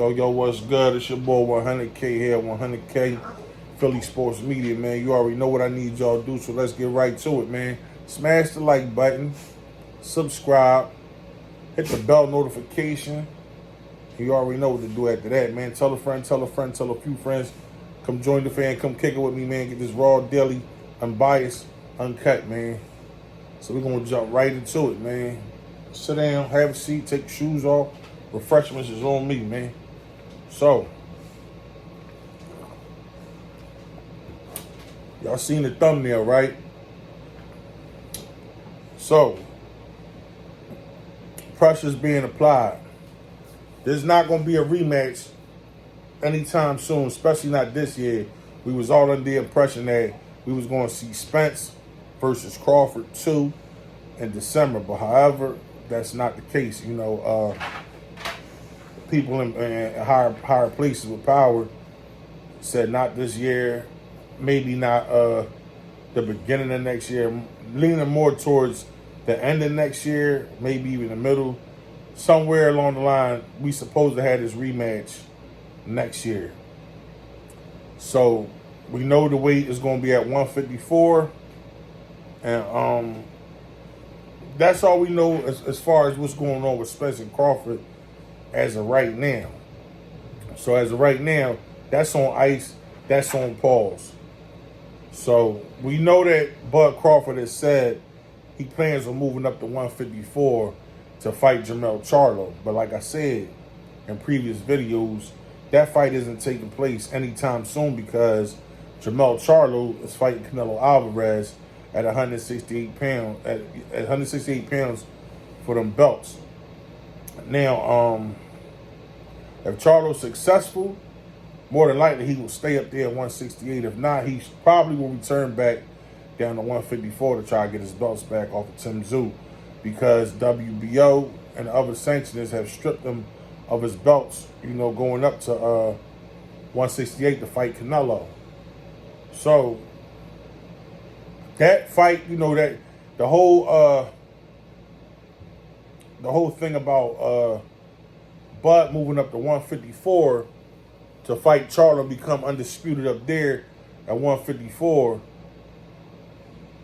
Yo, what's good? It's your boy 100K here, 100K Philly Sports Media, man. You already know what I need y'all to do, so let's get right to it, man. Smash the like button, subscribe, hit the bell notification. You already know what to do after that, man. Tell a friend, tell a friend, tell a few friends. Come join the fan, come kick it with me, man. Get this raw, daily, unbiased, uncut, man. So we're going to jump right into it, man. Sit down, have a seat, take your shoes off. Refreshments is on me, man. So, y'all seen the thumbnail, right? So, pressure's being applied. There's not going to be a rematch anytime soon, especially not this year. We was all under the impression that we was going to see Spence versus Crawford 2 in December. But however, that's not the case. You know, people in higher places with power said not this year, maybe not the beginning of next year, leaning more towards the end of next year, maybe even the middle. Somewhere along the line, we supposed to have this rematch next year. So we know the weight is going to be at 154, and that's all we know as far as what's going on with Spence and Crawford as of right now. So as of right now, that's on ice, that's on pause. So we know that Bud Crawford has said he plans on moving up to 154 to fight Jermell Charlo. But like I said in previous videos, that fight isn't taking place anytime soon because Jermell Charlo is fighting Canelo Alvarez at 168 pounds, at 168 pounds for them belts. Now, if Charlo's successful, more than likely he will stay up there at 168. If not, he probably will return back down to 154 to try to get his belts back off of Tim Tszyu, because WBO and other sanctioners have stripped him of his belts, you know, going up to 168 to fight Canelo. So that fight, you know, that the whole thing about Bud moving up to 154 to fight Charlo and become undisputed up there at 154,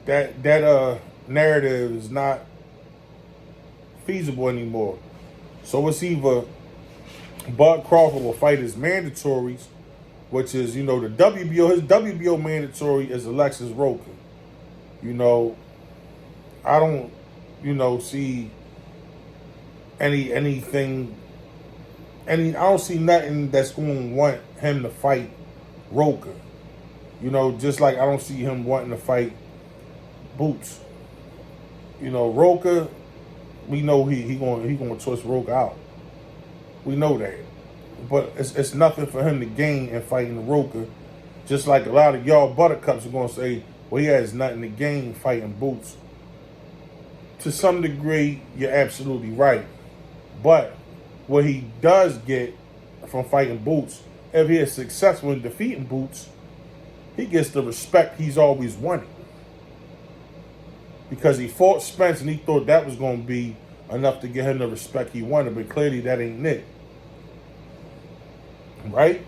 that narrative is not feasible anymore. So it's either Bud Crawford will fight his mandatories, which is, you know, the WBO. His WBO mandatory is Alexis Roca. You know, I don't, you know, see I don't see nothing that's going to want him to fight Roca. You know, just like I don't see him wanting to fight Boots. You know, Roca, we know he going to twist Roca out. We know that. But it's nothing for him to gain in fighting Roca. Just like a lot of y'all buttercups are going to say, well, he has nothing to gain fighting Boots. To some degree, you're absolutely right. But what he does get from fighting Boots, if he is successful in defeating Boots, he gets the respect he's always wanted. Because he fought Spence and he thought that was going to be enough to get him the respect he wanted, but clearly that ain't it. Right?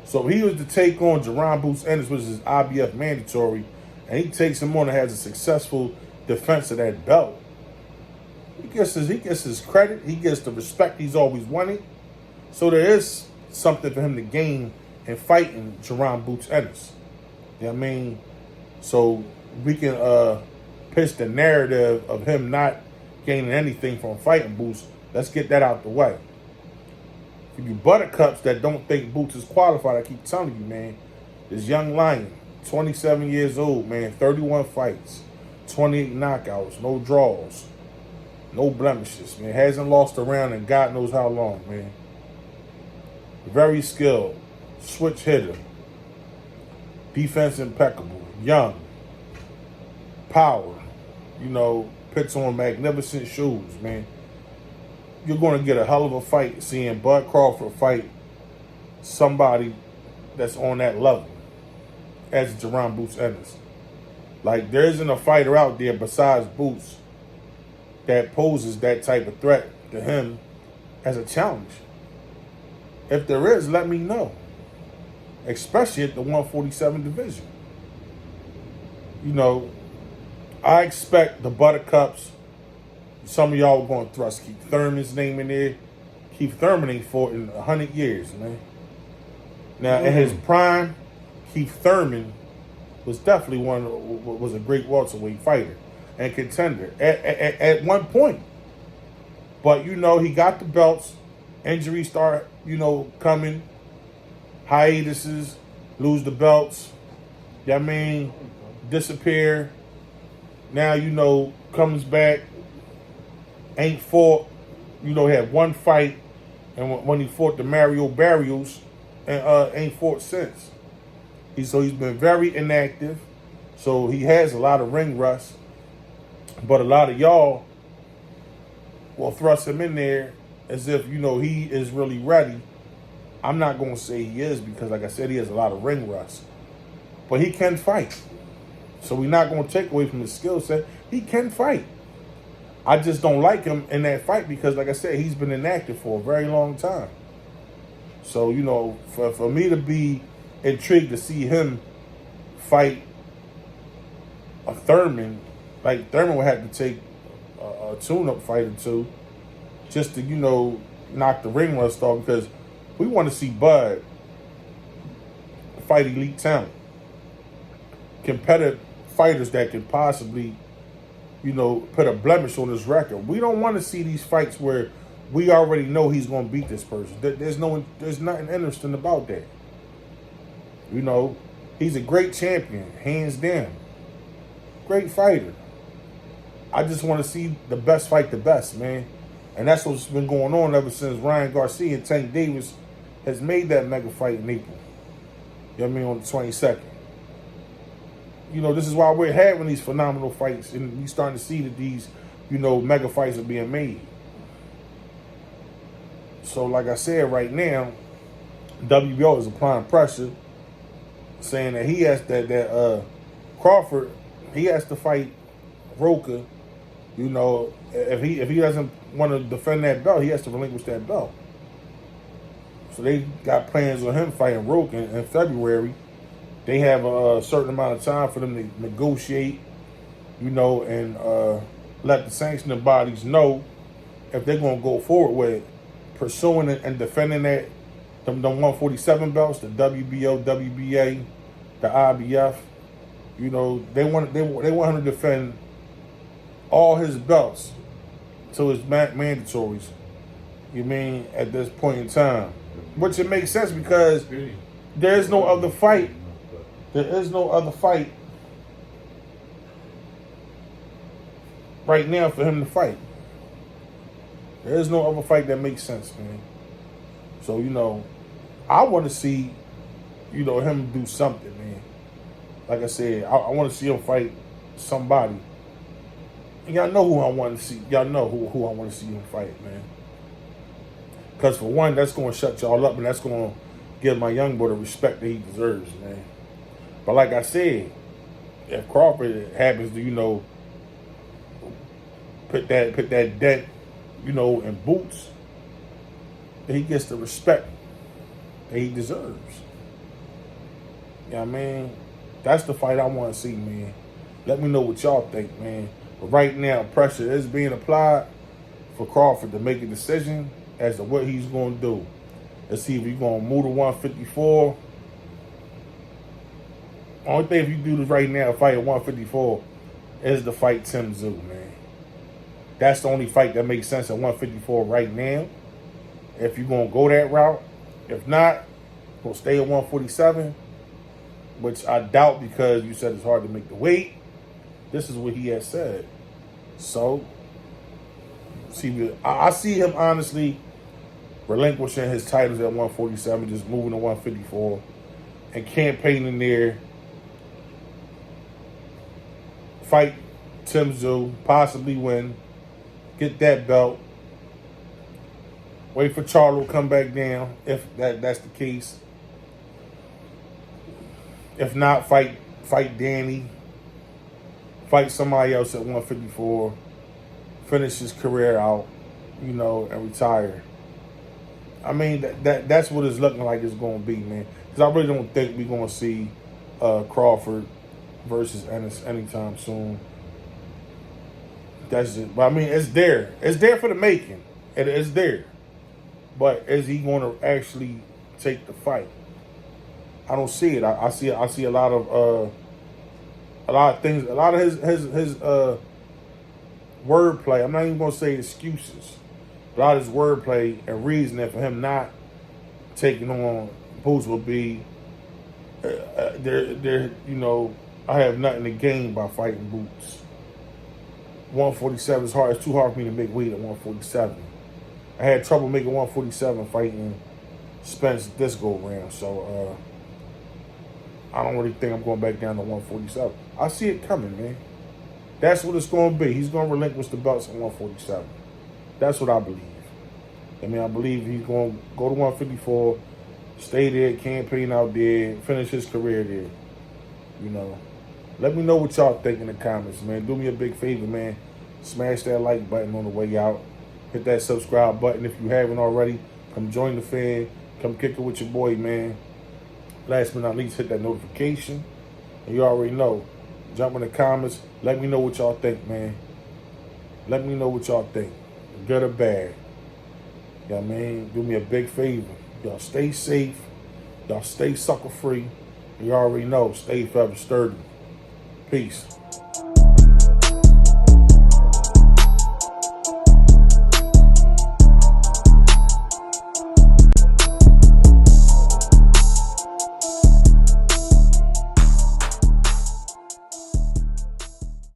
So he was to take on Jerron Boots Ennis, which is his IBF mandatory, and he takes him on and has a successful defense of that belt. He gets his credit. He gets the respect he's always wanted. So there is something for him to gain in fighting Jerron Boots Ennis. You know what I mean? So we can pitch the narrative of him not gaining anything from fighting Boots. Let's get that out the way. For you buttercups that don't think Boots is qualified, I keep telling you, man, this young lion, 27 years old, man, 31 fights, 28 knockouts, no draws, no blemishes, man. Hasn't lost a round in God knows how long, man. Very skilled, switch hitter, defense impeccable, young, power, you know, puts on magnificent shoes, man. You're going to get a hell of a fight seeing Bud Crawford fight somebody that's on that level as Jerron Boots Ennis. Like, there isn't a fighter out there besides Boots that poses that type of threat to him as a challenge. If there is, let me know. Especially at the 147 division. You know, I expect the Buttercups. Some of y'all are going to thrust Keith Thurman's name in there. Keith Thurman ain't fought in 100 years, man. Now, in his prime, Keith Thurman was definitely was a great welterweight fighter and contender at one point. But, you know, he got the belts. Injuries start, you know, coming. Hiatuses, lose the belts. You know what I mean? Disappear. Now, you know, comes back. Ain't fought. You know, had one fight. And when he fought the Mario Barrios, and ain't fought since. He's been very inactive. So he has a lot of ring rust. But a lot of y'all will thrust him in there as if, you know, he is really ready. I'm not going to say he is because, like I said, he has a lot of ring rust. But he can fight. So we're not going to take away from his skill set. He can fight. I just don't like him in that fight because, like I said, he's been inactive for a very long time. So, you know, for me to be intrigued to see him fight a Thurman, like Thurman would have to take a tune-up fight or two just to, you know, knock the ring rust off because we want to see Bud fight elite talent. Competitive fighters that could possibly, you know, put a blemish on his record. We don't want to see these fights where we already know he's going to beat this person. There's nothing interesting about that. You know, he's a great champion, hands down. Great fighter. I just want to see the best fight the best, man. And that's what's been going on ever since Ryan Garcia and Tank Davis has made that mega fight in April. You know what I mean? On the 22nd. You know, this is why we're having these phenomenal fights, and we're starting to see that these, you know, mega fights are being made. So, like I said, right now, WBO is applying pressure, saying that he has that Crawford, he has to fight Roca. You know, if he doesn't want to defend that belt, he has to relinquish that belt. So they got plans on him fighting Roca in February. They have a certain amount of time for them to negotiate, you know, and let the sanctioning bodies know if they're going to go forward with pursuing it and defending that, them 147 belts, the WBO, WBA, the IBF. You know, they want him to defend all his belts to his mandatories. You mean at this point in time, which it makes sense because there's no other fight. There is no other fight right now for him to fight. There is no other fight that makes sense, man. So, you know, I want to see, you know, him do something, man. Like I said, I want to see him fight somebody. And y'all know who I want to see. Y'all know who I want to see him fight, man. Because for one, that's going to shut y'all up, and that's going to give my young boy the respect that he deserves, man. But like I said, if Crawford happens to, you know, put that dent, you know, in boots, then he gets the respect that he deserves. You know what I mean? That's the fight I want to see, man. Let me know what y'all think, man. But right now, pressure is being applied for Crawford to make a decision as to what he's going to do. Let's see if he's going to move to 154. Only thing if you do this right now, fight at 154, is to fight Tim Tszyu, man. That's the only fight that makes sense at 154 right now. If you're going to go that route. If not, going to stay at 147, which I doubt because you said it's hard to make the weight. This is what he has said. So, I see him honestly relinquishing his titles at 147, just moving to 154, and campaigning there. Fight Tim Tszyu, possibly win, get that belt, wait for Charlo to come back down, if that's the case. If not, fight Danny, fight somebody else at 154, finish his career out, you know, and retire. I mean, that's what it's looking like it's going to be, man. Because I really don't think we're going to see Crawford versus Ennis anytime soon. That's it. But I mean, it's there. It's there for the making. It's there. But is he going to actually take the fight? I don't see it. I see a lot of things. A lot of his wordplay. I'm not even going to say excuses. A lot of his wordplay and reasoning for him not taking on Boots will be there. You know, I have nothing to gain by fighting Boots. 147 is hard. It's too hard for me to make weight at 147. I had trouble making 147 fighting Spence this go round. So I don't really think I'm going back down to 147. I see it coming, man. That's what it's going to be. He's going to relinquish the belts at 147. That's what I believe. I mean, I believe he's going to go to 154, stay there, campaign out there, finish his career there. You know, let me know what y'all think in the comments, man. Do me a big favor, man. Smash that like button on the way out. Hit that subscribe button if you haven't already. Come join the fan. Come kick it with your boy, man. Last but not least, hit that notification. And you already know. Jump in the comments. Let me know what y'all think, man. Let me know what y'all think. Good or bad. You know what I mean? Do me a big favor. Y'all stay safe. Y'all stay sucker free. You already know. Stay forever sturdy. Peace.